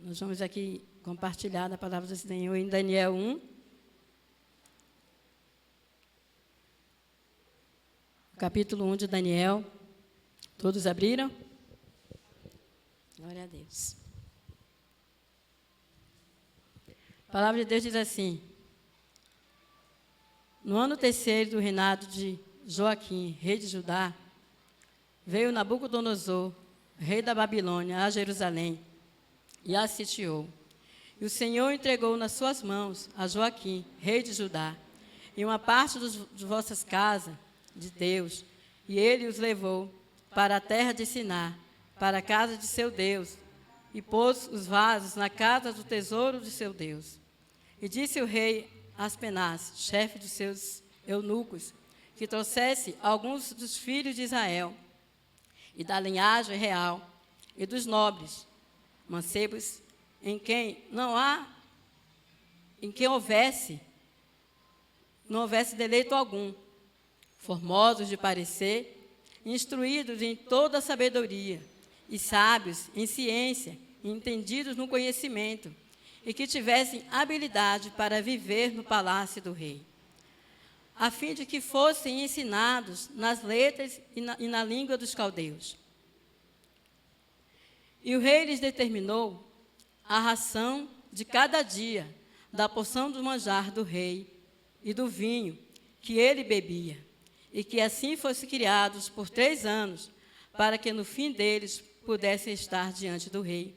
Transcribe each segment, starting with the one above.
Nós vamos aqui compartilhar a palavra do Senhor em Daniel 1. Capítulo 1 de Daniel. Todos abriram? Glória a Deus. A palavra de Deus diz assim: no ano terceiro do reinado de Joaquim, rei de Judá, veio Nabucodonosor, rei da Babilônia, a Jerusalém, e a sitiou. E o Senhor entregou nas suas mãos a Joaquim, rei de Judá, e uma parte de vossas casas de Deus, e ele os levou para a terra de Siná, para a casa de seu Deus, e pôs os vasos na casa do tesouro de seu Deus. E disse o rei Aspenaz, chefe de seus eunucos, que trouxesse alguns dos filhos de Israel, e da linhagem real, e dos nobres, mancebos, em quem não houvesse deleito algum, formosos de parecer, instruídos em toda a sabedoria, e sábios em ciência, e entendidos no conhecimento, e que tivessem habilidade para viver no palácio do rei, a fim de que fossem ensinados nas letras e na língua dos caldeus. E o rei lhes determinou a ração de cada dia, da porção do manjar do rei e do vinho que ele bebia, e que assim fossem criados por 3 anos, para que no fim deles pudessem estar diante do rei.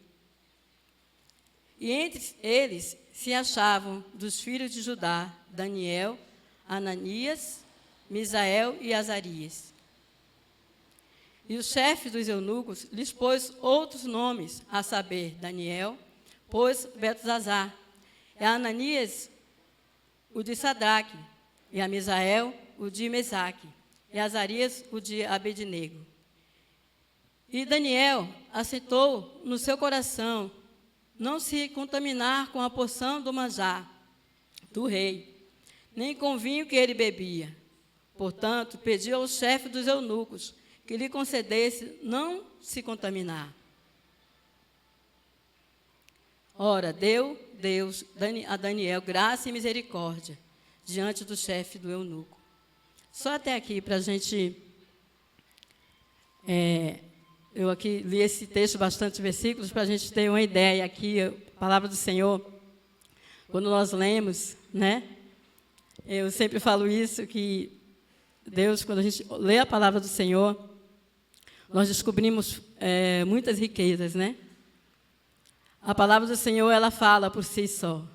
E entre eles se achavam dos filhos de Judá, Daniel, Ananias, Misael e Azarias. E o chefe dos eunucos lhes pôs outros nomes, a saber, Daniel, pôs Beltesazar, e a Ananias, o de Sadraque, e a Misael, o de Mesaque, e a Azarias, o de Abednego. E Daniel aceitou no seu coração não se contaminar com a porção do manjar do rei, nem com o vinho que ele bebia. Portanto, pediu ao chefe dos eunucos que lhe concedesse não se contaminar. Ora, deu Deus a Daniel graça e misericórdia diante do chefe do eunuco. Só até aqui, para a gente... eu aqui li esse texto, bastante versículos, para a gente ter uma ideia aqui, a palavra do Senhor, quando nós lemos, né? Eu sempre falo isso, que Deus, quando a gente lê a palavra do Senhor, nós descobrimos muitas riquezas, né? A palavra do Senhor, ela fala por si só,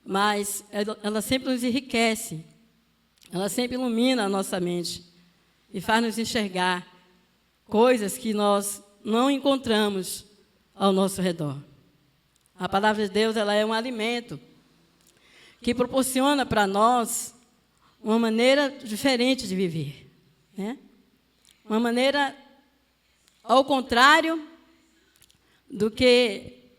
mas ela sempre nos enriquece, ela sempre ilumina a nossa mente e faz nos enxergar coisas que nós não encontramos ao nosso redor. A palavra de Deus, ela é um alimento que proporciona para nós uma maneira diferente de viver, né? Uma maneira ao contrário do que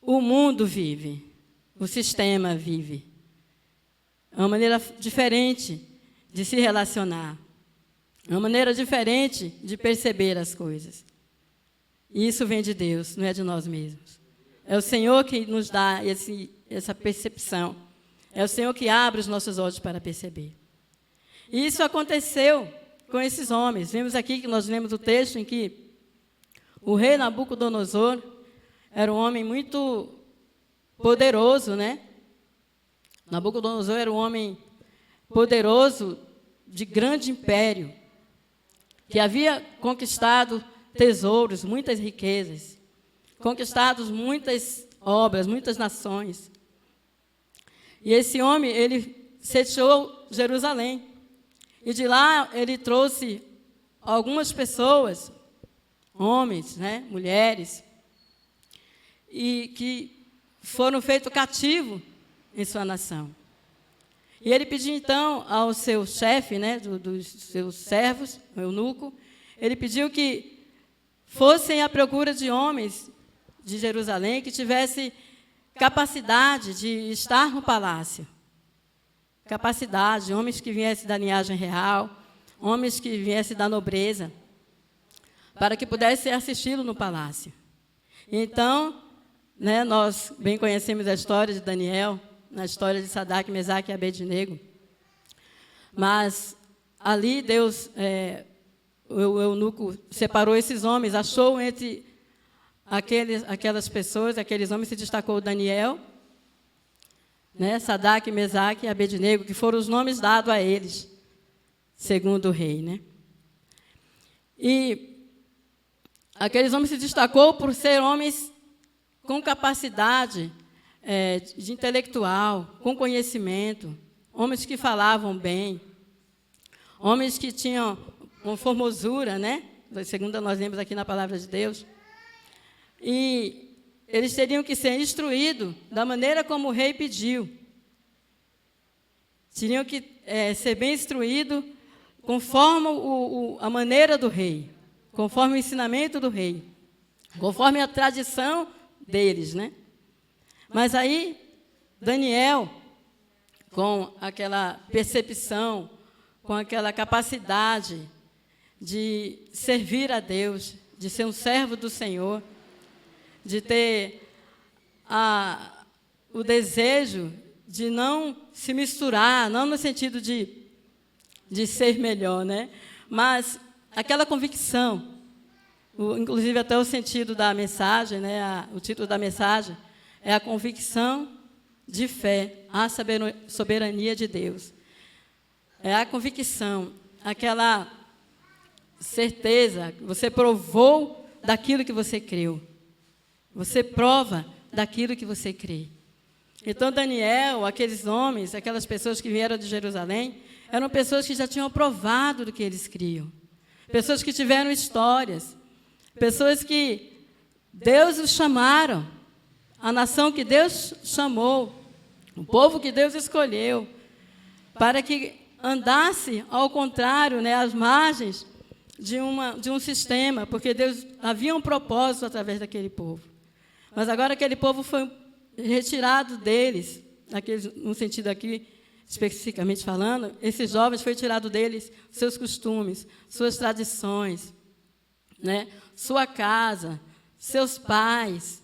o mundo vive, o sistema vive. É uma maneira diferente de se relacionar. É uma maneira diferente de perceber as coisas. E isso vem de Deus, não é de nós mesmos. É o Senhor que nos dá essa percepção. É o Senhor que abre os nossos olhos para perceber. E isso aconteceu com esses homens. Vemos aqui que nós lemos o texto em que o rei Nabucodonosor era um homem muito poderoso, né? Nabucodonosor era um homem poderoso, de grande império, que havia conquistado tesouros, muitas riquezas, conquistado muitas obras, muitas nações. E esse homem, ele sitiou Jerusalém. E de lá ele trouxe algumas pessoas, homens, né, mulheres, e que foram feitos cativos em sua nação. E ele pediu, então, ao seu chefe, né, dos seus servos, o eunuco, ele pediu que fossem à procura de homens de Jerusalém que tivessem capacidade de estar no palácio. Capacidade, homens que viessem da linhagem real, homens que viessem da nobreza, para que pudessem assisti-lo no palácio. Então, né? Nós bem conhecemos a história de Daniel, a história de Sadraque, Mesaque e Abednego. Mas ali Deus, o eunuco separou esses homens, achou entre aquelas pessoas, aqueles homens, se destacou Daniel, né? Sadraque, Mesaque e Abednego, que foram os nomes dados a eles, segundo o rei, né? E aqueles homens se destacou por ser homens com capacidade de intelectual, com conhecimento, homens que falavam bem, homens que tinham uma formosura, né? Segundo nós lemos aqui na Palavra de Deus. E eles teriam que ser instruídos da maneira como o rei pediu. Teriam que ser bem instruídos conforme a maneira do rei, conforme o ensinamento do rei, conforme a tradição deles, né? Mas aí, Daniel, com aquela percepção, com aquela capacidade de servir a Deus, de ser um servo do Senhor, de ter o desejo de não se misturar, não no sentido de ser melhor, né? Mas aquela convicção, inclusive até o sentido da mensagem, né? O título da mensagem é a convicção de fé, a soberania de Deus. É a convicção, aquela certeza, você provou daquilo que você creu. Você prova daquilo que você crê. Então, Daniel, aqueles homens, aquelas pessoas que vieram de Jerusalém, eram pessoas que já tinham provado do que eles criam. Pessoas que tiveram histórias. Pessoas que Deus os chamaram. A nação que Deus chamou. O povo que Deus escolheu. Para que andasse ao contrário, né, às margens de um sistema. Porque Deus havia um propósito através daquele povo. Mas agora aquele povo foi retirado deles, no sentido aqui, especificamente falando, esses jovens foi tirado deles seus costumes, suas tradições, né? Sua casa, seus pais,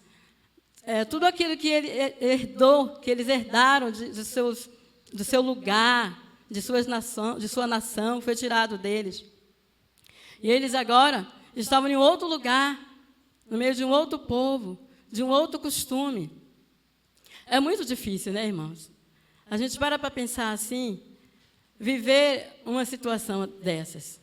tudo aquilo que ele herdou, que eles herdaram do seu lugar, de sua nação, foi tirado deles. E eles agora estavam em outro lugar, no meio de um outro povo, de um outro costume. É muito difícil, né, irmãos? A gente para pensar assim, viver uma situação dessas.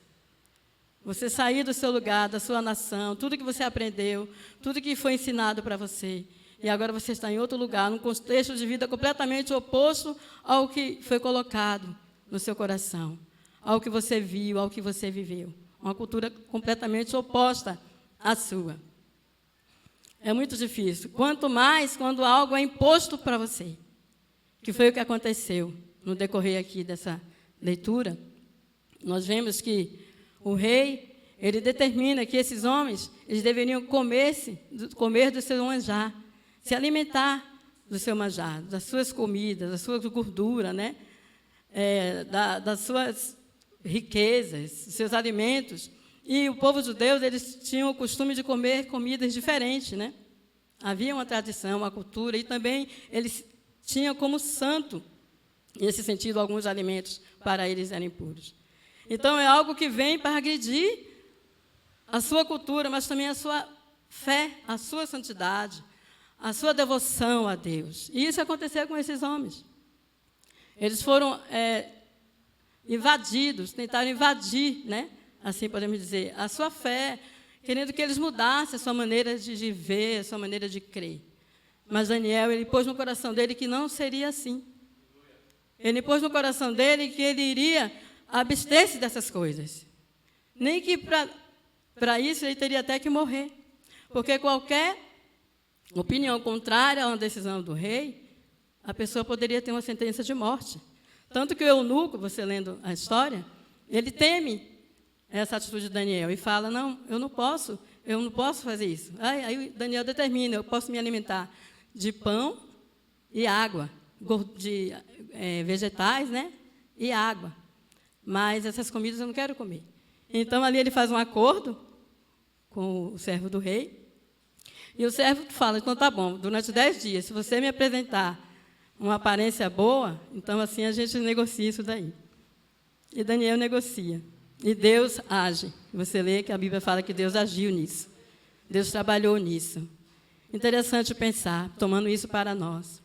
Você sair do seu lugar, da sua nação, tudo que você aprendeu, tudo que foi ensinado para você, e agora você está em outro lugar, num contexto de vida completamente oposto ao que foi colocado no seu coração, ao que você viu, ao que você viveu. Uma cultura completamente oposta à sua. É muito difícil. Quanto mais quando algo é imposto para você, que foi o que aconteceu no decorrer aqui dessa leitura. Nós vemos que o rei, ele determina que esses homens, eles deveriam comer do seu manjar, se alimentar do seu manjar, das suas comidas, da sua gordura, né? Das suas riquezas, dos seus alimentos. E o povo judeu, eles tinham o costume de comer comidas diferentes, né? Havia uma tradição, uma cultura, e também eles tinham como santo, nesse sentido, alguns alimentos para eles eram impuros. Então, é algo que vem para agredir a sua cultura, mas também a sua fé, a sua santidade, a sua devoção a Deus. E isso aconteceu com esses homens. Eles foram invadidos, tentaram invadir, né? Assim podemos dizer, a sua fé, querendo que eles mudassem a sua maneira de viver, a sua maneira de crer. Mas Daniel, ele pôs no coração dele que não seria assim. Ele pôs no coração dele que ele iria abster-se dessas coisas. Nem que para isso ele teria até que morrer. Porque qualquer opinião contrária a uma decisão do rei, a pessoa poderia ter uma sentença de morte. Tanto que o eunuco, você lendo a história, ele teme essa atitude de Daniel e fala, não, eu não posso fazer isso. Aí Daniel determina, eu posso me alimentar de pão e água, de vegetais, né, e água. Mas essas comidas eu não quero comer. Então, ali ele faz um acordo com o servo do rei, E o servo fala, então tá bom, durante 10 dias, se você me apresentar uma aparência boa, então assim a gente negocia isso daí. E Daniel negocia. E Deus age. Você lê que a Bíblia fala que Deus agiu nisso. Deus trabalhou nisso. Interessante pensar, tomando isso para nós.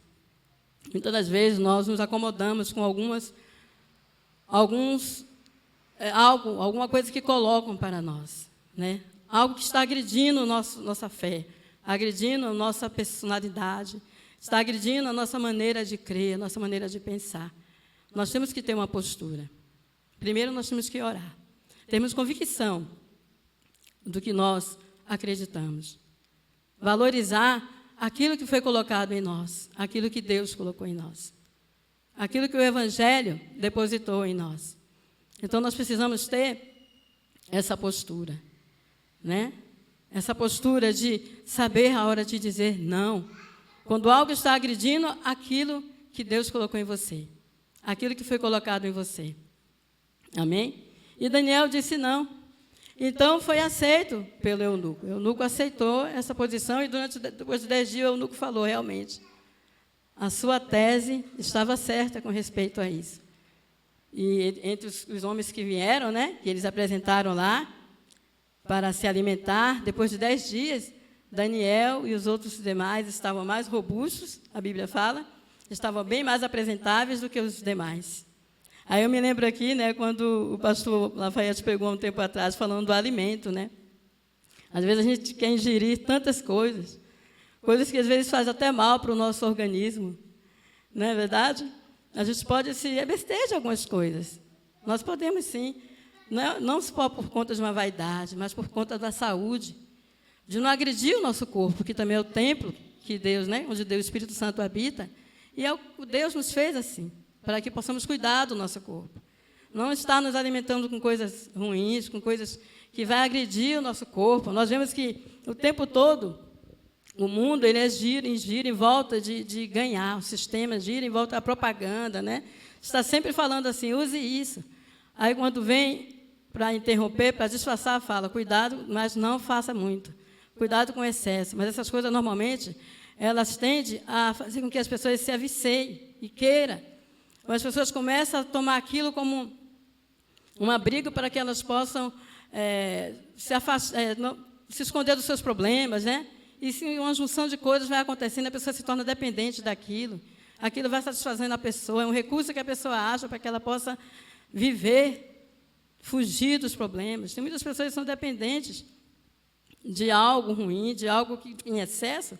Muitas das vezes nós nos acomodamos com alguma coisa que colocam para nós, né? Algo que está agredindo nossa fé, agredindo a nossa personalidade, está agredindo a nossa maneira de crer, a nossa maneira de pensar. Nós temos que ter uma postura. Primeiro, nós temos que orar. Temos convicção do que nós acreditamos. Valorizar aquilo que foi colocado em nós, aquilo que Deus colocou em nós, aquilo que o Evangelho depositou em nós. Então, nós precisamos ter essa postura, né? Essa postura de saber a hora de dizer não. Quando algo está agredindo aquilo que Deus colocou em você, aquilo que foi colocado em você. Amém? E Daniel disse não. Então, foi aceito pelo eunuco. O eunuco aceitou essa posição e depois de 10 dias o eunuco falou, realmente, a sua tese estava certa com respeito a isso. E entre os homens que vieram, né, que eles apresentaram lá para se alimentar, depois de 10 dias, Daniel e os outros demais estavam mais robustos, a Bíblia fala, estavam bem mais apresentáveis do que os demais. Aí eu me lembro aqui, né, quando o pastor Lafayette pegou um tempo atrás, falando do alimento, né? Às vezes a gente quer ingerir tantas coisas que às vezes fazem até mal para o nosso organismo, não é verdade? A gente pode se abster de algumas coisas. Nós podemos, sim, não só por conta de uma vaidade, mas por conta da saúde, de não agredir o nosso corpo, que também é o templo que Deus, né, onde Deus, o Espírito Santo habita, e Deus nos fez assim, para que possamos cuidar do nosso corpo. Não estar nos alimentando com coisas ruins, com coisas que vão agredir o nosso corpo. Nós vemos que o tempo todo o mundo ele gira em volta de ganhar, o sistema gira em volta da propaganda, né? Está sempre falando assim, use isso. Aí, quando vem para interromper, para disfarçar, fala, cuidado, mas não faça muito. Cuidado com o excesso. Mas essas coisas, normalmente, elas tendem a fazer com que as pessoas se aviciem e queiram. As pessoas começam a tomar aquilo como uma briga para que elas possam se esconder dos seus problemas, né? E se uma junção de coisas vai acontecendo, a pessoa se torna dependente daquilo. Aquilo vai satisfazendo a pessoa, é um recurso que a pessoa acha para que ela possa viver, fugir dos problemas. Tem muitas pessoas que são dependentes de algo ruim, de algo em excesso,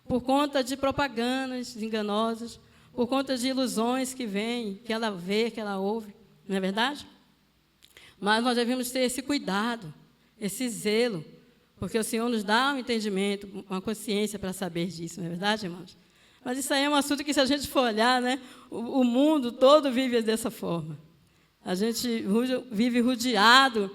por conta de propagandas enganosas, por conta de ilusões que vêm, que ela vê, que ela ouve, não é verdade? Mas nós devemos ter esse cuidado, esse zelo, porque o Senhor nos dá um entendimento, uma consciência para saber disso, não é verdade, irmãos? Mas isso aí é um assunto que, se a gente for olhar, né, o mundo todo vive dessa forma. A gente vive rodeado,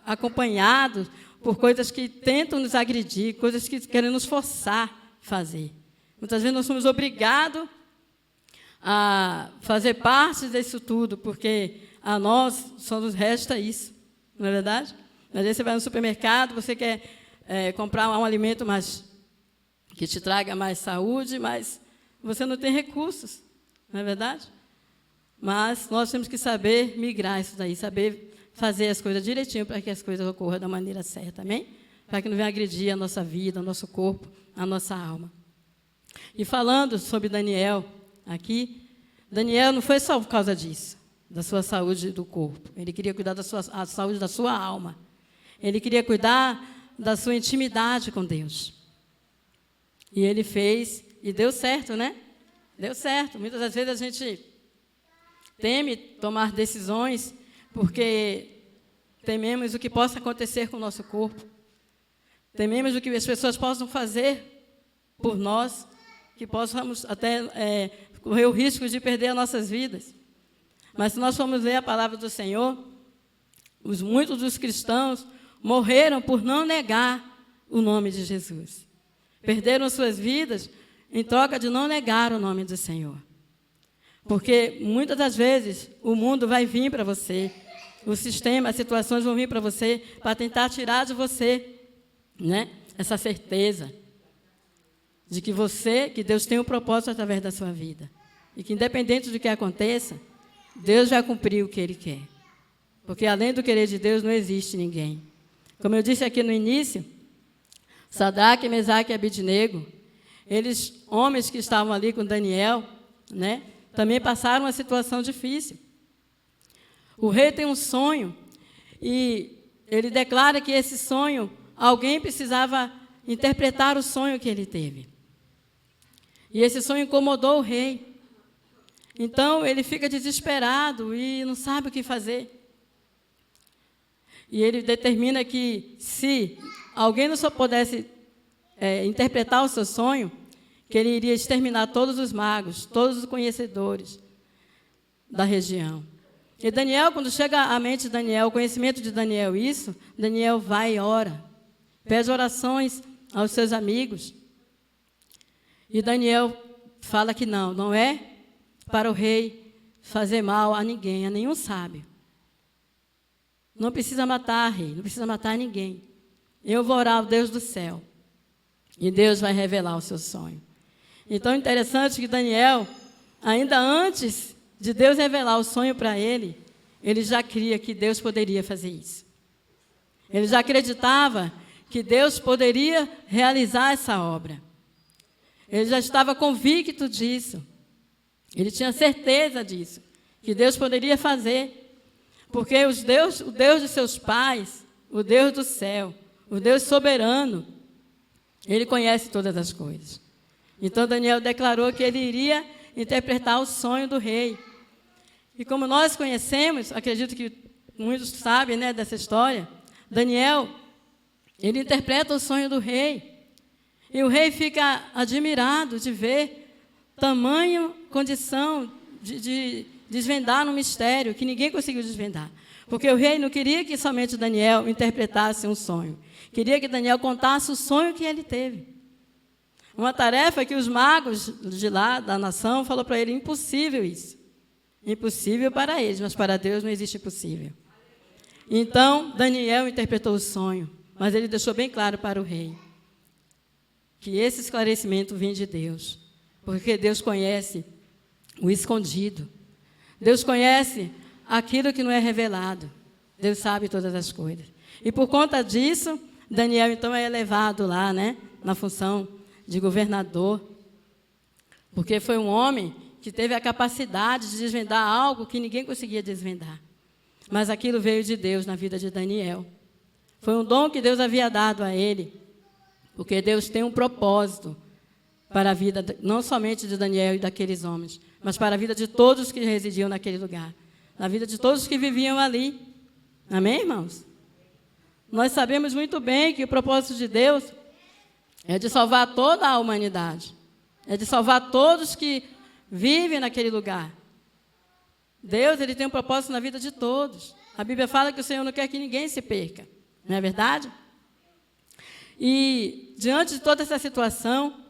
acompanhado por coisas que tentam nos agredir, coisas que querem nos forçar a fazer. Muitas vezes nós somos obrigados a fazer parte disso tudo, porque a nós só nos resta isso, não é verdade? Às vezes você vai no supermercado, você quer comprar um alimento que te traga mais saúde, mas você não tem recursos, não é verdade? Mas nós temos que saber migrar isso daí, saber fazer as coisas direitinho para que as coisas ocorram da maneira certa, amém? Para que não venha agredir a nossa vida, o nosso corpo, a nossa alma. E falando sobre Daniel aqui, Daniel não foi só por causa disso, da sua saúde do corpo. Ele queria cuidar da saúde da sua alma. Ele queria cuidar da sua intimidade com Deus. E ele fez, e deu certo, né? Deu certo. Muitas das vezes a gente teme tomar decisões porque tememos o que possa acontecer com o nosso corpo. Tememos o que as pessoas possam fazer por nós, que possamos até correr o risco de perder as nossas vidas. Mas se nós formos ler a palavra do Senhor, muitos dos cristãos morreram por não negar o nome de Jesus. Perderam suas vidas em troca de não negar o nome do Senhor. Porque muitas das vezes o mundo vai vir para você, o sistema, as situações vão vir para você para tentar tirar de você né? Essa certeza de que Deus tem um propósito através da sua vida. E que independente do que aconteça, Deus vai cumprir o que Ele quer. Porque além do querer de Deus não existe ninguém. Como eu disse aqui no início, Sadraque, Mesaque e Abednego, eles, homens que estavam ali com Daniel, né, também passaram uma situação difícil. O rei tem um sonho e ele declara que esse sonho, alguém precisava interpretar o sonho que ele teve. E esse sonho incomodou o rei. Então, ele fica desesperado e não sabe o que fazer. E ele determina que, se alguém não só pudesse interpretar o seu sonho, que ele iria exterminar todos os magos, todos os conhecedores da região. E Daniel, quando chega à mente de Daniel, o conhecimento de Daniel isso, Daniel vai e ora, pede orações aos seus amigos. E Daniel fala que não é para o rei fazer mal a ninguém, a nenhum sábio. Não precisa matar, rei, não precisa matar ninguém. Eu vou orar ao Deus do céu. E Deus vai revelar o seu sonho. Então, é interessante que Daniel, ainda antes de Deus revelar o sonho para ele, ele já cria que Deus poderia fazer isso. Ele já acreditava que Deus poderia realizar essa obra. Ele já estava convicto disso. Ele tinha certeza disso, que Deus poderia fazer. Porque o Deus de seus pais, o Deus do céu, o Deus soberano, Ele conhece todas as coisas. Então, Daniel declarou que ele iria interpretar o sonho do rei. E como nós conhecemos, acredito que muitos sabem, né, dessa história, Daniel, ele interpreta o sonho do rei. E o rei fica admirado de ver tamanho condição de desvendar no mistério, que ninguém conseguiu desvendar. Porque o rei não queria que somente Daniel interpretasse um sonho. Queria que Daniel contasse o sonho que ele teve. Uma tarefa que os magos de lá, da nação, falaram para ele, impossível isso. Impossível para eles, mas para Deus não existe impossível. Então, Daniel interpretou o sonho, mas ele deixou bem claro para o rei que esse esclarecimento vem de Deus, porque Deus conhece o escondido. Deus conhece aquilo que não é revelado. Deus sabe todas as coisas. E por conta disso, Daniel, então, é elevado lá, né, na função de governador, porque foi um homem que teve a capacidade de desvendar algo que ninguém conseguia desvendar. Mas aquilo veio de Deus na vida de Daniel. Foi um dom que Deus havia dado a ele, porque Deus tem um propósito para a vida, não somente de Daniel e daqueles homens, mas para a vida de todos que residiam naquele lugar, na vida de todos que viviam ali. Amém, irmãos? Nós sabemos muito bem que o propósito de Deus é de salvar toda a humanidade, é de salvar todos que vivem naquele lugar. Deus, Ele tem um propósito na vida de todos. A Bíblia fala que o Senhor não quer que ninguém se perca, não é verdade? E, diante de toda essa situação,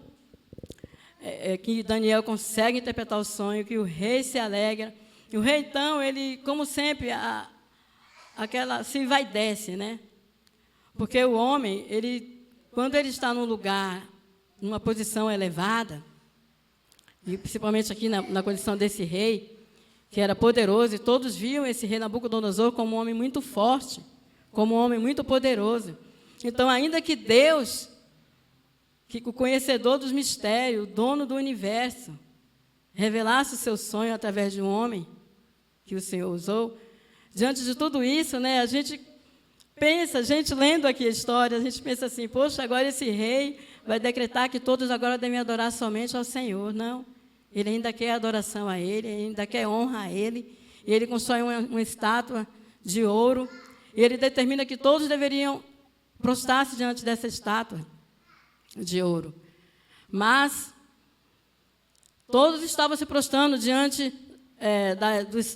que Daniel consegue interpretar o sonho, que o rei se alegra. E o rei, então, ele, como sempre, se envaidece, né? Porque o homem, quando ele está num lugar, numa posição elevada, e principalmente aqui na condição desse rei, que era poderoso, e todos viam esse rei Nabucodonosor como um homem muito forte, como um homem muito poderoso. Então, ainda que Deus, que o conhecedor dos mistérios, o dono do universo, revelasse o seu sonho através de um homem que o Senhor usou, diante de tudo isso, né, a gente lendo aqui a história, a gente pensa assim, poxa, agora esse rei vai decretar que todos agora devem adorar somente ao Senhor. Não, ele ainda quer adoração a Ele, ainda quer honra a Ele, e ele constrói uma estátua de ouro, e ele determina que todos deveriam prostrar-se diante dessa estátua de ouro. Mas todos estavam se prostrando diante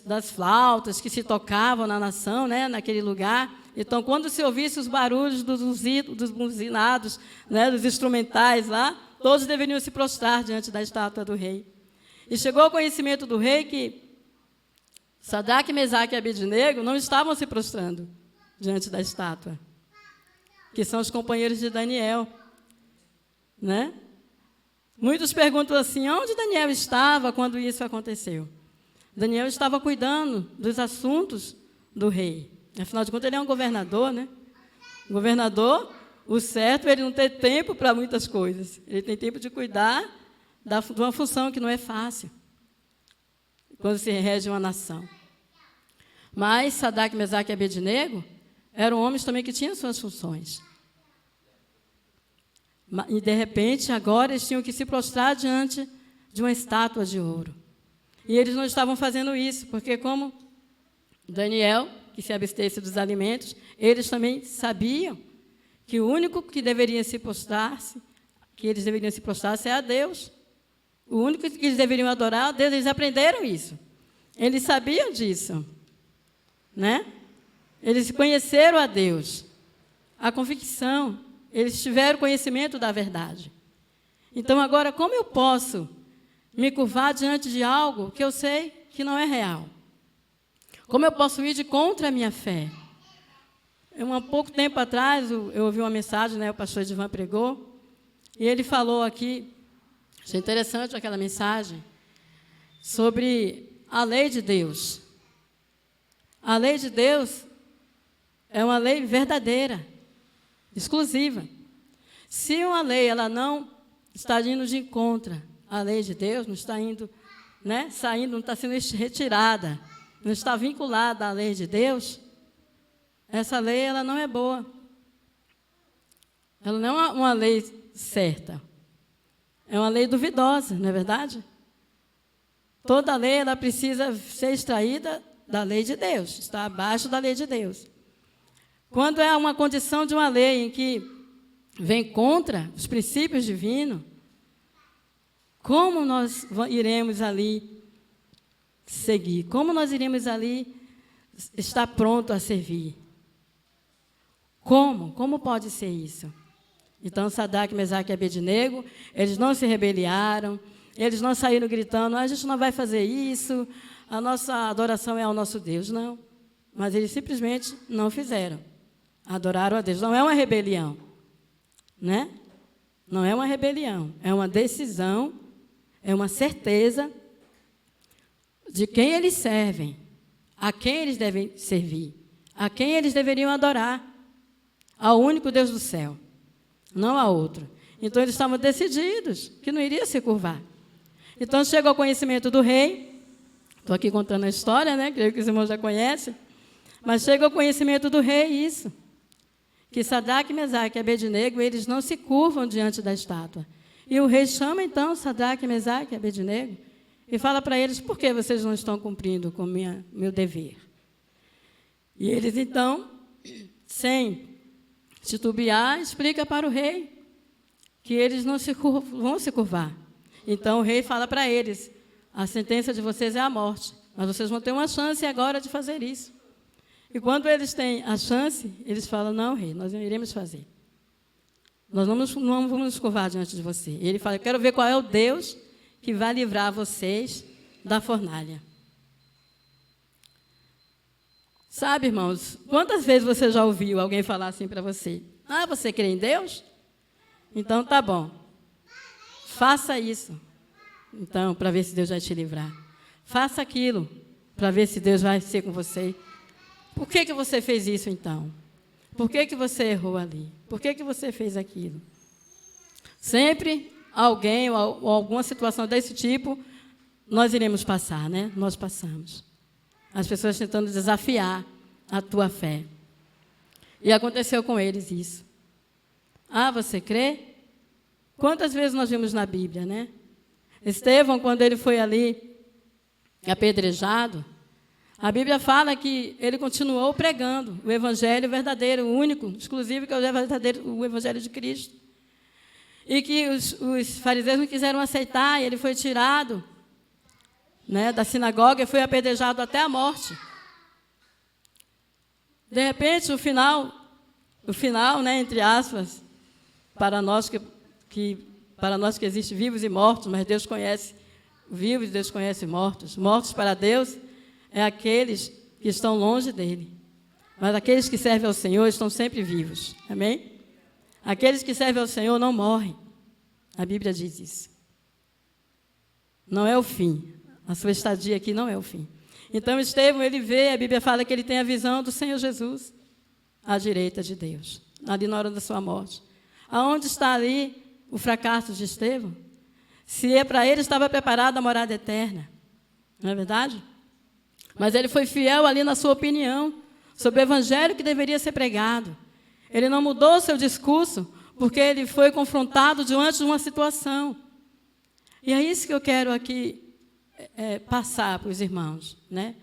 das flautas que se tocavam na nação, né, naquele lugar. Então, quando se ouvisse os barulhos dos buzinados, né, dos instrumentais lá, todos deveriam se prostrar diante da estátua do rei. E chegou ao conhecimento do rei que Sadraque, Mesaque e Abednego não estavam se prostrando diante da estátua. que são os companheiros de Daniel, né? Muitos perguntam assim, onde Daniel estava quando isso aconteceu? Daniel estava cuidando dos assuntos do rei. Afinal de contas, ele é um governador, né? O governador, o certo, ele não tem tempo para muitas coisas. Ele tem tempo de cuidar de uma função que não é fácil, quando se rege uma nação. Mas Sadraque, Mesaque e Abednego eram homens também que tinham suas funções. E, de repente, agora eles tinham que se prostrar diante de uma estátua de ouro. E eles não estavam fazendo isso, porque como Daniel, que se abstesse dos alimentos, eles também sabiam que o único que deveria se prostrar-se, que eles deveriam se prostrar-se é a Deus. O único que eles deveriam adorar a Deus, eles aprenderam isso. Eles sabiam disso, né? Eles conheceram a Deus, a convicção, eles tiveram conhecimento da verdade. Então, agora, como eu posso me curvar diante de algo que eu sei que não é real? Como eu posso ir de contra a minha fé? Há pouco tempo atrás, eu ouvi uma mensagem, né, o pastor Edivan pregou, e ele falou aqui, achei interessante aquela mensagem, sobre a lei de Deus. A lei de Deus é uma lei verdadeira, exclusiva. Se uma lei ela não está indo de encontro à lei de Deus, não está indo, né, saindo, não está sendo retirada, não está vinculada à lei de Deus, essa lei ela não é boa. Ela não é uma lei certa. É uma lei duvidosa, não é verdade? Toda lei ela precisa ser extraída da lei de Deus, está abaixo da lei de Deus. Quando é uma condição de uma lei em que vem contra os princípios divinos, como nós iremos ali seguir? Como nós iremos ali estar pronto a servir? Como? Como pode ser isso? Então, Sadraque, Mesaque e Abednego, eles não se rebeliaram, eles não saíram gritando, a gente não vai fazer isso, a nossa adoração é ao nosso Deus. Não. Mas eles simplesmente não fizeram. Adoraram a Deus. Não é uma rebelião, né? Não é uma rebelião, é uma decisão, é uma certeza de quem eles servem, a quem eles devem servir, a quem eles deveriam adorar, ao único Deus do céu, não a outro. Então, eles estavam decididos que não iria se curvar. Então, chega ao conhecimento do rei, estou aqui contando a história, né? Creio que os irmãos já conhecem, mas chega ao conhecimento do rei isso, que Sadraque, Mesaque e Abednego, eles não se curvam diante da estátua. E o rei chama, então, Sadraque, Mesaque e Abednego e fala para eles, por que vocês não estão cumprindo com meu dever? E eles, então, sem titubear, explica para o rei que eles não vão se curvar. Então, o rei fala para eles, a sentença de vocês é a morte, mas vocês vão ter uma chance agora de fazer isso. E quando eles têm a chance, eles falam, não, rei, nós não iremos fazer. Nós não vamos nos curvar diante de você. E ele fala, eu quero ver qual é o Deus que vai livrar vocês da fornalha. Sabe, irmãos, quantas vezes você já ouviu alguém falar assim para você? Ah, você crê em Deus? Então, tá bom. Faça isso. Então, para ver se Deus vai te livrar. Faça aquilo, para ver se Deus vai ser com você. Por que você fez isso, então? Por que você errou ali? Por que você fez aquilo? Sempre alguém ou alguma situação desse tipo, nós iremos passar, né? Nós passamos. As pessoas tentando desafiar a tua fé. E aconteceu com eles isso. Ah, você crê? Quantas vezes nós vimos na Bíblia, né? Estevão, quando ele foi ali apedrejado, a Bíblia fala que ele continuou pregando o evangelho verdadeiro, o único, exclusivo, que é o evangelho de Cristo. E que os fariseus não quiseram aceitar, e ele foi tirado, né, da sinagoga e foi apedrejado até a morte. De repente, o final, né, entre aspas, para nós que existem vivos e mortos, mas Deus conhece vivos e Deus conhece mortos. Mortos para Deus é aqueles que estão longe dele. Mas aqueles que servem ao Senhor estão sempre vivos. Amém? Aqueles que servem ao Senhor não morrem. A Bíblia diz isso. Não é o fim. A sua estadia aqui não é o fim. Então, Estevão, ele vê, a Bíblia fala que ele tem a visão do Senhor Jesus à direita de Deus, ali na hora da sua morte. Aonde está ali o fracasso de Estevão? Se é para ele, estava preparada a morada eterna. Não é verdade? Mas ele foi fiel ali na sua opinião sobre o evangelho que deveria ser pregado. Ele não mudou o seu discurso porque ele foi confrontado diante de uma situação. E é isso que eu quero aqui passar para os irmãos, né?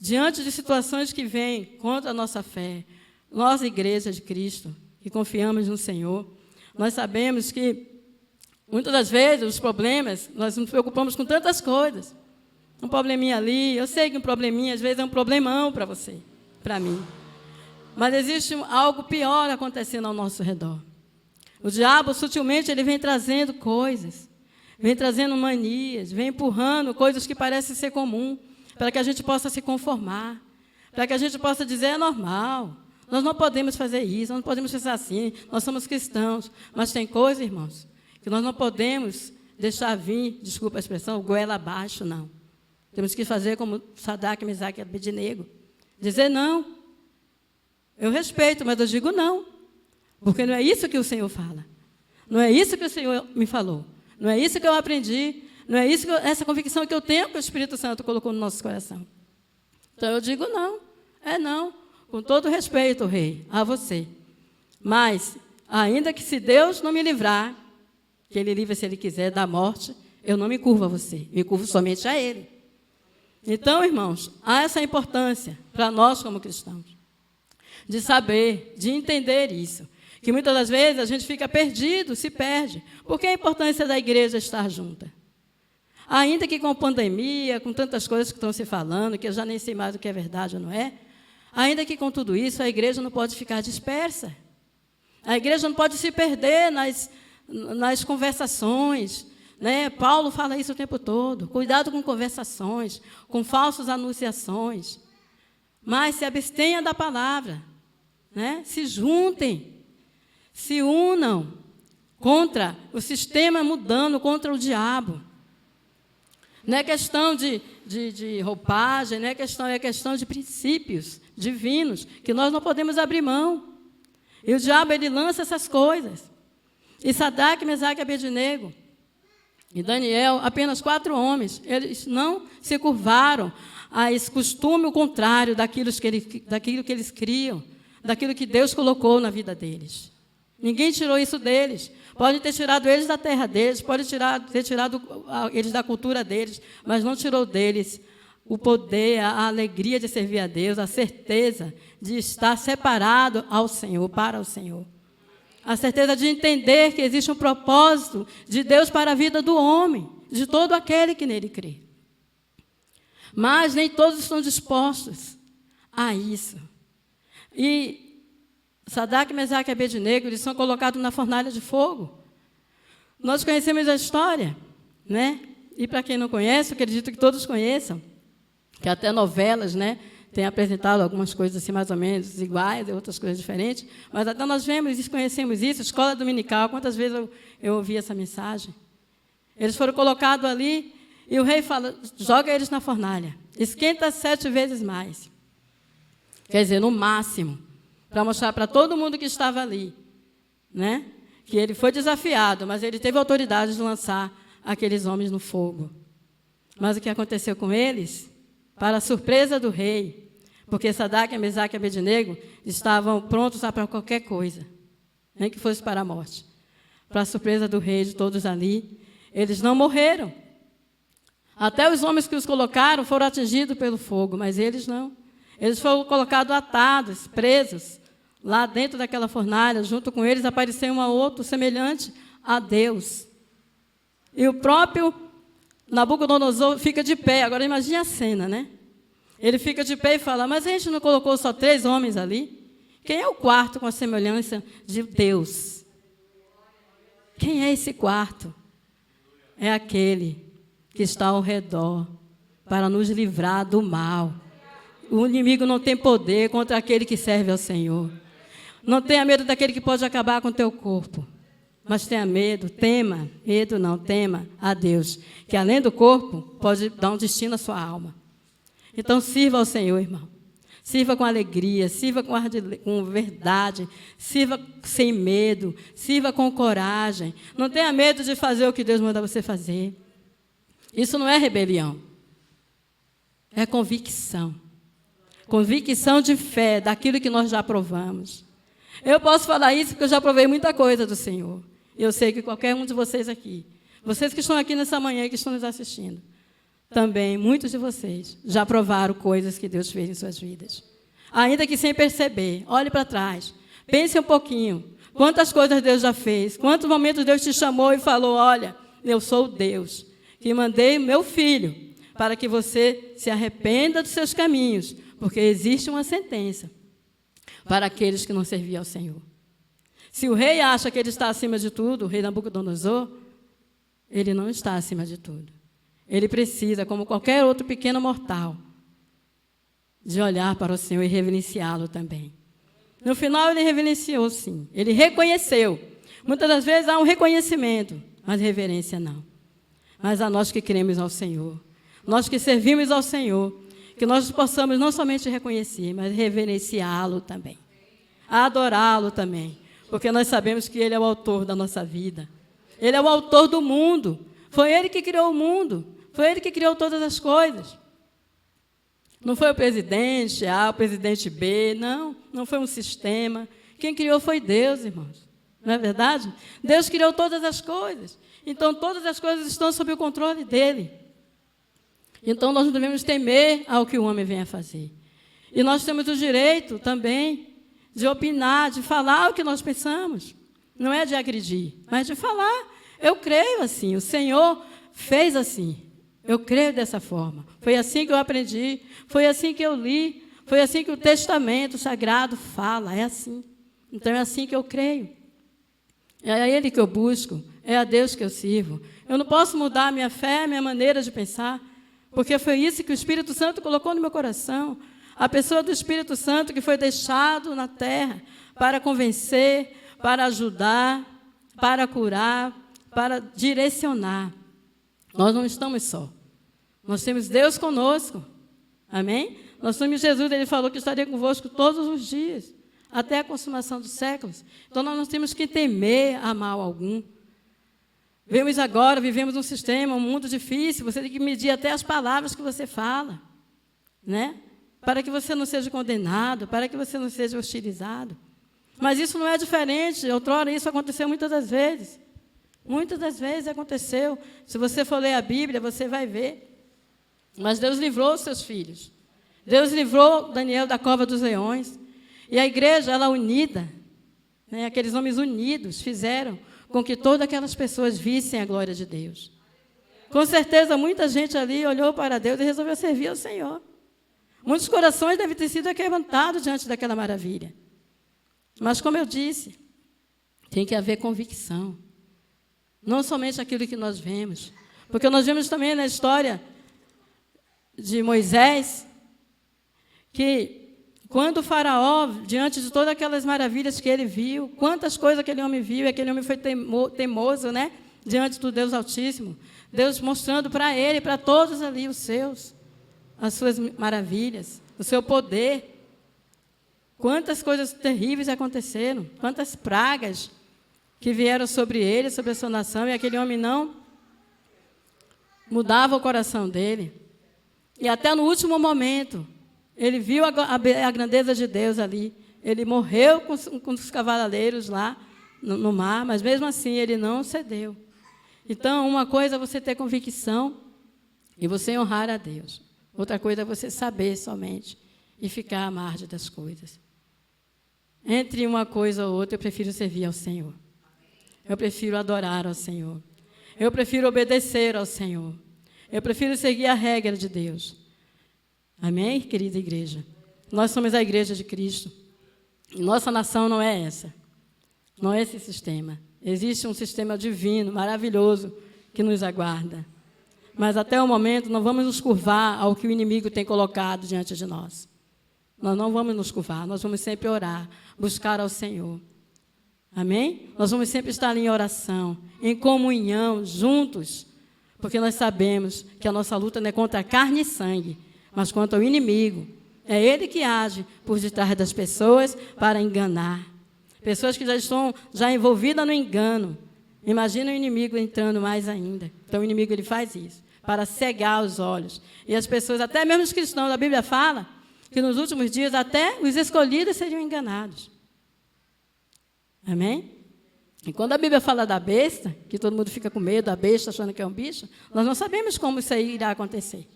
Diante de situações que vêm contra a nossa fé, nós, igreja de Cristo, que confiamos no Senhor, nós sabemos que, muitas das vezes, os problemas, nós nos preocupamos com tantas coisas. Um probleminha ali, eu sei que um probleminha, às vezes, é um problemão para você, para mim. Mas existe algo pior acontecendo ao nosso redor. O diabo, sutilmente, ele vem trazendo coisas, vem trazendo manias, vem empurrando coisas que parecem ser comum, para que a gente possa se conformar, para que a gente possa dizer, é normal, nós não podemos fazer isso, nós não podemos pensar assim, nós somos cristãos. Mas tem coisas, irmãos, que nós não podemos deixar vir, desculpa a expressão, goela abaixo, não. Temos que fazer como Sadraque, Mesaque e Abednego, dizer não. Eu respeito, mas eu digo não, porque não é isso que o Senhor fala, não é isso que o Senhor me falou, não é isso que eu aprendi, não é isso essa convicção que eu tenho que o Espírito Santo colocou no nosso coração. Então eu digo não, é não, com todo respeito, rei, a você. Mas, ainda que se Deus não me livrar, que Ele livre se Ele quiser da morte, eu não me curvo a você, me curvo somente a Ele. Então, irmãos, há essa importância para nós como cristãos, de saber, de entender isso, que muitas das vezes a gente fica perdido, se perde. Por que a importância da igreja estar junta? Ainda que com pandemia, com tantas coisas que estão se falando, que eu já nem sei mais o que é verdade ou não é, ainda que com tudo isso, a igreja não pode ficar dispersa. A igreja não pode se perder nas conversações, né? Paulo fala isso o tempo todo. Cuidado com conversações, com falsas anunciações. Mas se abstenha da palavra, né? Se juntem, se unam contra o sistema mudando, contra o diabo. Não é questão de roupagem, não é questão de princípios divinos, que nós não podemos abrir mão. E o diabo, ele lança essas coisas. E Sadraque, Mesaque e Abednego, e Daniel, apenas 4 homens, eles não se curvaram a esse costume o contrário daquilo que eles criam, daquilo que Deus colocou na vida deles. Ninguém tirou isso deles. Pode ter tirado eles da terra deles, pode ter tirado eles da cultura deles, mas não tirou deles o poder, a alegria de servir a Deus, a certeza de estar separado ao Senhor, para o Senhor. A certeza de entender que existe um propósito de Deus para a vida do homem, de todo aquele que nele crê. Mas nem todos estão dispostos a isso. E Sadraque, Mesaque e Abednego, eles são colocados na fornalha de fogo. Nós conhecemos a história, né? E para quem não conhece, eu acredito que todos conheçam, que até novelas, né, têm apresentado algumas coisas assim mais ou menos iguais, outras coisas diferentes, mas até nós vemos e conhecemos isso, escola dominical, quantas vezes eu ouvi essa mensagem. Eles foram colocados ali e o rei fala, joga eles na fornalha, esquenta 7 vezes mais. Quer dizer, no máximo, para mostrar para todo mundo que estava ali, né, que ele foi desafiado, mas ele teve autoridade de lançar aqueles homens no fogo. Mas o que aconteceu com eles? Para a surpresa do rei, porque Sadraque, Mesaque e Abednego estavam prontos para qualquer coisa, nem que fosse para a morte. Para a surpresa do rei, de todos ali, eles não morreram. Até os homens que os colocaram foram atingidos pelo fogo, mas eles não. Eles foram colocados atados, presos, lá dentro daquela fornalha. Junto com eles apareceu um outro semelhante a Deus. E o próprio Nabucodonosor fica de pé. Agora imagine a cena, né? Ele fica de pé e fala, mas a gente não colocou só 3 homens ali? Quem é o quarto com a semelhança de Deus? Quem é esse quarto? É aquele que está ao redor para nos livrar do mal. O inimigo não tem poder contra aquele que serve ao Senhor. Não tenha medo daquele que pode acabar com o teu corpo. Mas tenha medo, tema a Deus, que além do corpo, pode dar um destino à sua alma. Então, sirva ao Senhor, irmão. Sirva com alegria, sirva com verdade, sirva sem medo, sirva com coragem. Não tenha medo de fazer o que Deus manda você fazer. Isso não é rebelião. É convicção. Convicção de fé daquilo que nós já provamos. Eu posso falar isso porque eu já provei muita coisa do Senhor. Eu sei que qualquer um de vocês aqui, vocês que estão aqui nessa manhã e que estão nos assistindo, também, muitos de vocês já provaram coisas que Deus fez em suas vidas. Ainda que sem perceber, olhe para trás, pense um pouquinho, quantas coisas Deus já fez, quantos momentos Deus te chamou e falou, olha, eu sou o Deus, que mandei meu filho para que você se arrependa dos seus caminhos, porque existe uma sentença para aqueles que não serviam ao Senhor. Se o rei acha que ele está acima de tudo, o rei Nabucodonosor, ele não está acima de tudo. Ele precisa, como qualquer outro pequeno mortal, de olhar para o Senhor e reverenciá-lo também. No final, ele reverenciou, sim. Ele reconheceu. Muitas das vezes há um reconhecimento, mas reverência não. Mas a nós que cremos ao Senhor, nós que servimos ao Senhor, que nós possamos não somente reconhecer, mas reverenciá-lo também. Adorá-lo também. Porque nós sabemos que Ele é o autor da nossa vida. Ele é o autor do mundo. Foi Ele que criou o mundo. Foi Ele que criou todas as coisas. Não foi o presidente A, o presidente B, não. Não foi um sistema. Quem criou foi Deus, irmãos. Não é verdade? Deus criou todas as coisas. Então, todas as coisas estão sob o controle dEle. Então, nós não devemos temer ao que o homem venha fazer. E nós temos o direito também de opinar, de falar o que nós pensamos. Não é de agredir, mas de falar. Eu creio assim, o Senhor fez assim. Eu creio dessa forma. Foi assim que eu aprendi, foi assim que eu li, foi assim que o Testamento Sagrado fala, é assim. Então, é assim que eu creio. É a Ele que eu busco, é a Deus que eu sirvo. Eu não posso mudar a minha fé, a minha maneira de pensar, porque foi isso que o Espírito Santo colocou no meu coração. A pessoa do Espírito Santo que foi deixado na terra para convencer, para ajudar, para curar, para direcionar. Nós não estamos só. Nós temos Deus conosco. Amém? Nós temos Jesus, Ele falou que estaria convosco todos os dias, até a consumação dos séculos. Então, nós não temos que temer a mal algum. Vemos agora, vivemos um sistema, um mundo difícil, você tem que medir até as palavras que você fala, né? Para que você não seja condenado, para que você não seja hostilizado. Mas isso não é diferente. Outrora isso aconteceu muitas das vezes. Muitas das vezes aconteceu. Se você for ler a Bíblia, você vai ver. Mas Deus livrou os seus filhos. Deus livrou Daniel da cova dos leões. E a igreja, ela unida, né, aqueles homens unidos, fizeram com que todas aquelas pessoas vissem a glória de Deus. Com certeza, muita gente ali olhou para Deus e resolveu servir ao Senhor. Muitos corações devem ter sido quebrantados diante daquela maravilha. Mas, como eu disse, tem que haver convicção. Não somente aquilo que nós vemos. Porque nós vemos também na história de Moisés, que quando o faraó, diante de todas aquelas maravilhas que ele viu, quantas coisas aquele homem viu, e aquele homem foi teimoso, né, diante do Deus Altíssimo. Deus mostrando para ele e para todos ali as suas maravilhas, o seu poder. Quantas coisas terríveis aconteceram, quantas pragas que vieram sobre ele, sobre a sua nação, e aquele homem não mudava o coração dele. E até no último momento, ele viu a grandeza de Deus ali. Ele morreu com os cavaleiros lá no mar, mas mesmo assim ele não cedeu. Então, uma coisa é você ter convicção e você honrar a Deus. Outra coisa é você saber somente e ficar à margem das coisas. Entre uma coisa ou outra, eu prefiro servir ao Senhor. Eu prefiro adorar ao Senhor. Eu prefiro obedecer ao Senhor. Eu prefiro seguir a regra de Deus. Amém, querida igreja? Nós somos a igreja de Cristo. E nossa nação não é essa. Não é esse sistema. Existe um sistema divino, maravilhoso, que nos aguarda. Mas até o momento não vamos nos curvar ao que o inimigo tem colocado diante de nós. nós não vamos nos curvar, nós vamos sempre orar, buscar ao Senhor. Amém? Nós vamos sempre estar em oração, em comunhão, juntos, porque nós sabemos que a nossa luta não é contra a carne e sangue, mas contra o inimigo. É ele que age por detrás das pessoas para enganar. Pessoas que já estão envolvidas no engano. Imagina o inimigo entrando mais ainda. Então o inimigo ele faz isso, para cegar os olhos. E as pessoas, até mesmo os cristãos, a Bíblia fala que nos últimos dias até os escolhidos seriam enganados. Amém? E quando a Bíblia fala da besta, que todo mundo fica com medo da besta, achando que é um bicho, nós não sabemos como isso aí irá acontecer.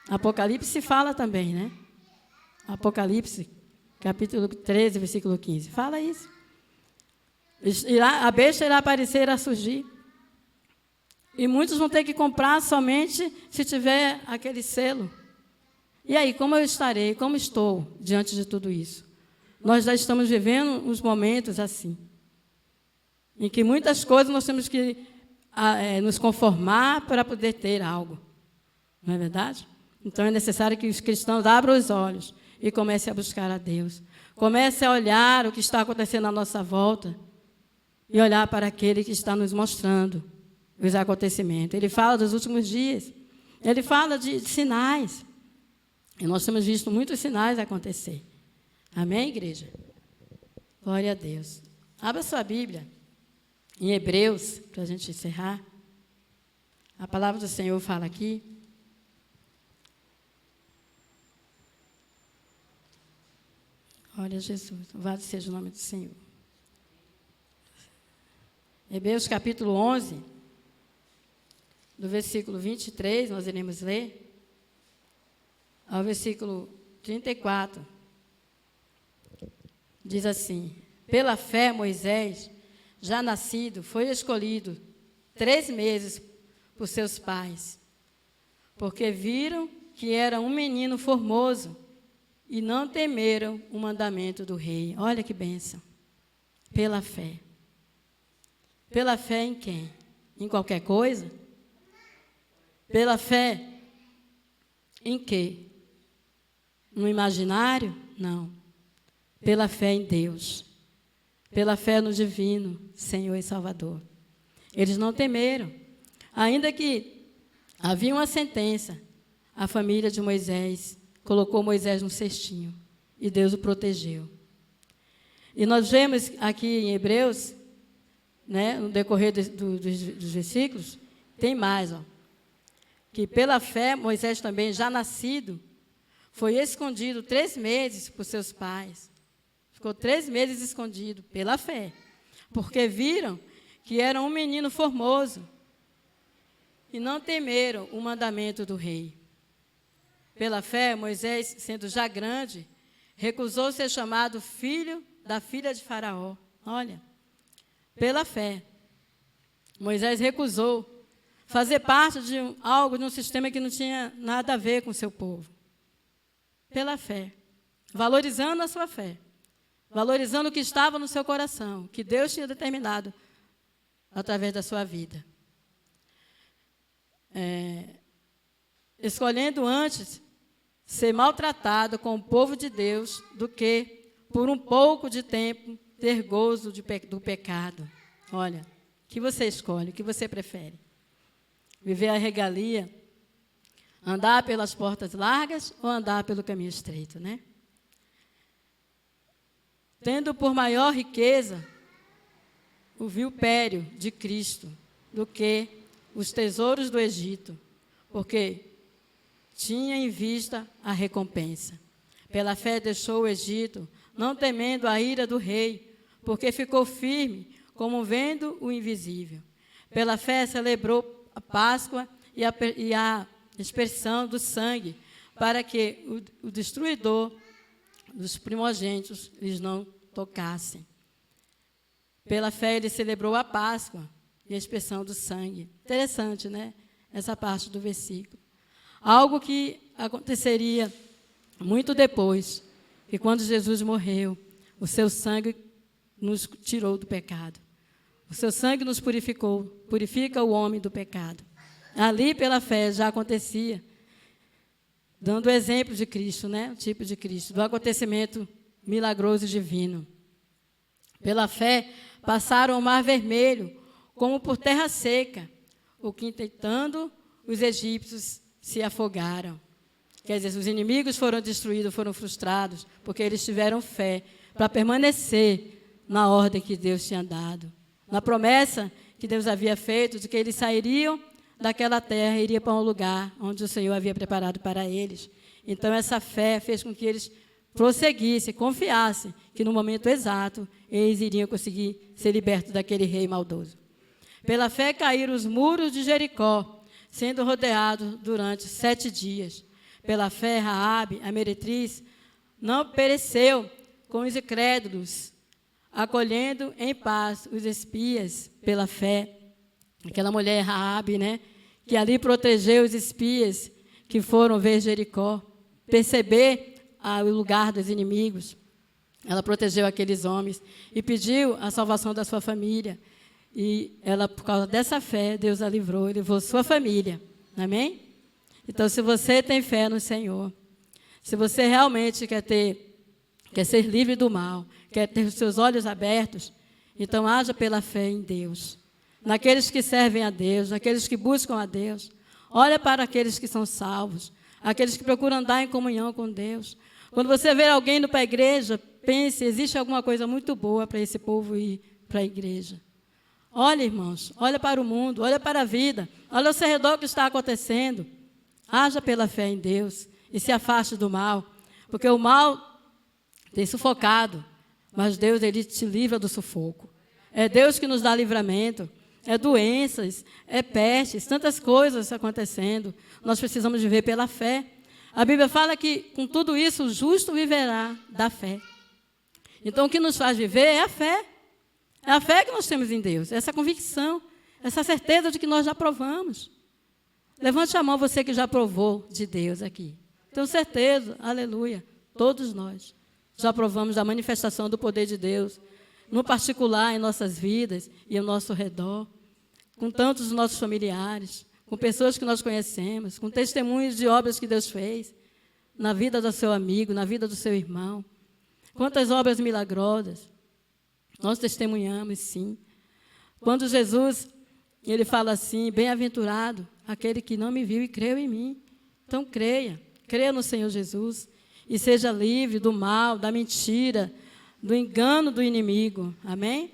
Apocalipse fala também, né? Apocalipse, capítulo 13, versículo 15. Fala isso. A besta irá aparecer, irá surgir. E muitos vão ter que comprar somente se tiver aquele selo. E aí, como eu estarei, como estou diante de tudo isso? Nós já estamos vivendo uns momentos assim, em que muitas coisas nós temos que nos conformar para poder ter algo. Não é verdade? Então, é necessário que os cristãos abram os olhos e comecem a buscar a Deus. Comecem a olhar o que está acontecendo à nossa volta e olhar para aquele que está nos mostrando os acontecimentos. Ele fala dos últimos dias. Ele fala de sinais. E nós temos visto muitos sinais acontecer. Amém, igreja? Glória a Deus. Abra sua Bíblia em Hebreus, para a gente encerrar. A palavra do Senhor fala aqui. Glória a Jesus. Louvado seja o nome do Senhor. Hebreus capítulo 11, do versículo 23, nós iremos ler, ao versículo 34. Diz assim: pela fé, Moisés, já nascido, foi escolhido 3 meses por seus pais, porque viram que era um menino formoso e não temeram o mandamento do rei. Olha que bênção. Pela fé. Pela fé em quem? Em qualquer coisa? Pela fé em quê? No imaginário? Não. Pela fé em Deus. Pela fé no divino Senhor e Salvador. Eles não temeram. Ainda que havia uma sentença, a família de Moisés colocou Moisés num cestinho e Deus o protegeu. E nós vemos aqui em Hebreus, né, no decorrer dos versículos, tem mais, que pela fé Moisés também, já nascido, foi escondido 3 meses por seus pais. Ficou 3 meses escondido pela fé, porque viram que era um menino formoso e não temeram o mandamento do rei. Pela fé, Moisés, sendo já grande, recusou ser chamado filho da filha de Faraó. Olha, pela fé, Moisés recusou fazer parte de algo, de um sistema que não tinha nada a ver com o seu povo. Pela fé, valorizando a sua fé, valorizando o que estava no seu coração, que Deus tinha determinado através da sua vida. Escolhendo antes ser maltratado com o povo de Deus do que, por um pouco de tempo, ter gozo do pecado. Olha, o que você escolhe, o que você prefere? Viver a regalia, andar pelas portas largas ou andar pelo caminho estreito, né? Tendo por maior riqueza o vilpério de Cristo do que os tesouros do Egito, porque tinha em vista a recompensa. Pela fé deixou o Egito, não temendo a ira do rei, porque ficou firme, como vendo o invisível. Pela fé celebrou a Páscoa e a expersão do sangue, para que o destruidor dos primogênitos lhes não tocassem. Pela fé ele celebrou a Páscoa e a expersão do sangue. Interessante, né? Essa parte do versículo. Algo que aconteceria muito depois, que quando Jesus morreu, o seu sangue nos tirou do pecado. O seu sangue nos purificou, purifica o homem do pecado. Ali, pela fé, já acontecia dando o exemplo de Cristo, né? O tipo de Cristo, do acontecimento milagroso e divino. Pela fé, passaram o Mar Vermelho, como por terra seca, o que, tentando, os egípcios se afogaram. Quer dizer, os inimigos foram destruídos, foram frustrados, porque eles tiveram fé para permanecer na ordem que Deus tinha dado, na promessa que Deus havia feito de que eles sairiam daquela terra e iriam para um lugar onde o Senhor havia preparado para eles. Então, essa fé fez com que eles prosseguissem, confiassem que no momento exato eles iriam conseguir ser libertos daquele rei maldoso. Pela fé caíram os muros de Jericó, sendo rodeados durante 7 dias. Pela fé, Raabe, a meretriz, não pereceu com os incrédulos, acolhendo em paz os espias pela fé. Aquela mulher Raabe, né, que ali protegeu os espias que foram ver Jericó, perceber o lugar dos inimigos. Ela protegeu aqueles homens e pediu a salvação da sua família. E ela, por causa dessa fé, Deus a livrou e levou sua família. Amém? Então, se você tem fé no Senhor, se você realmente quer ser livre do mal, quer ter os seus olhos abertos, então haja pela fé em Deus. Naqueles que servem a Deus, naqueles que buscam a Deus. Olha para aqueles que são salvos, aqueles que procuram andar em comunhão com Deus. Quando você vê alguém indo para a igreja, pense, existe alguma coisa muito boa para esse povo ir para a igreja. Olha, irmãos, olha para o mundo, olha para a vida, olha ao seu redor o que está acontecendo. Haja pela fé em Deus e se afaste do mal, porque o mal tem sufocado, mas Deus, Ele te livra do sufoco. É Deus que nos dá livramento, é doenças, é pestes, tantas coisas acontecendo. Nós precisamos viver pela fé. A Bíblia fala que, com tudo isso, o justo viverá da fé. Então, o que nos faz viver é a fé. É a fé que nós temos em Deus, essa convicção, essa certeza de que nós já provamos. Levante a mão você que já provou de Deus aqui. Tenho certeza, aleluia, todos nós já provamos da manifestação do poder de Deus, no particular em nossas vidas e ao nosso redor, com tantos dos nossos familiares, com pessoas que nós conhecemos, com testemunhos de obras que Deus fez na vida do seu amigo, na vida do seu irmão. Quantas obras milagrosas nós testemunhamos, sim. Quando Jesus, Ele fala assim, bem-aventurado aquele que não me viu e creu em mim. Então, creia no Senhor Jesus e seja livre do mal, da mentira, do engano do inimigo. Amém?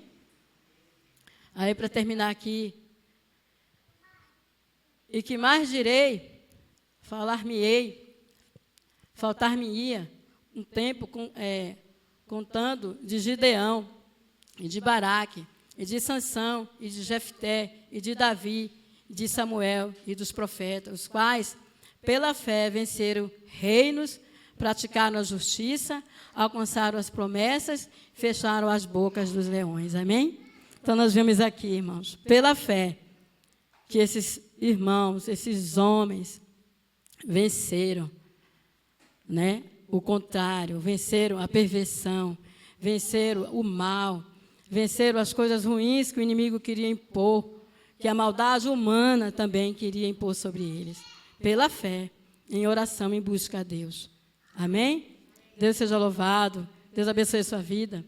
Aí, para terminar aqui, e que mais direi, falar-me-ei, faltar-me-ia um tempo contando de Gideão, e de Baraque, e de Sansão, e de Jefté, e de Davi, e de Samuel, e dos profetas, os quais, pela fé, venceram reinos, praticaram a justiça, alcançaram as promessas, fecharam as bocas dos leões. Amém? Então, nós vemos aqui, irmãos, pela fé, que esses irmãos, esses homens, venceram, né, o contrário, venceram a perversão, venceram o mal, venceram as coisas ruins que o inimigo queria impor, que a maldade humana também queria impor sobre eles, pela fé, em oração, em busca a Deus. Amém? Deus seja louvado, Deus abençoe a sua vida,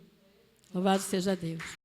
louvado seja Deus.